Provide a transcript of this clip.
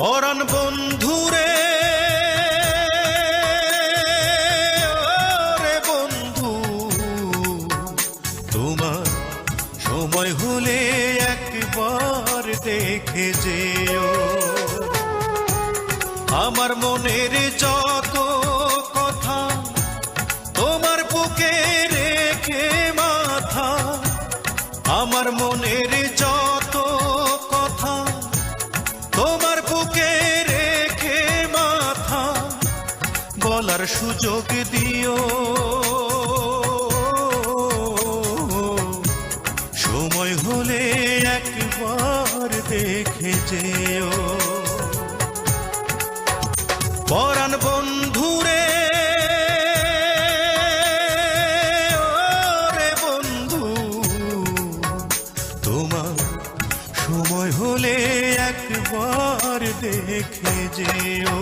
পরাণ বন্ধুরে ওরে বন্ধু, তোমার সময় হলে একবার দেখে যেও। আমার মনের যত কথা তোমার বুকে রেখে মাথা, আমার মনের যত কথা তোমার বুকে রেখে মাথা, বলার সুযোগ দিও। সময় হলে একবার দেখে যেও। পরাণ বন্ধুরে ওরে বন্ধু, তোমার সময় হলে একবার দেখে যেও।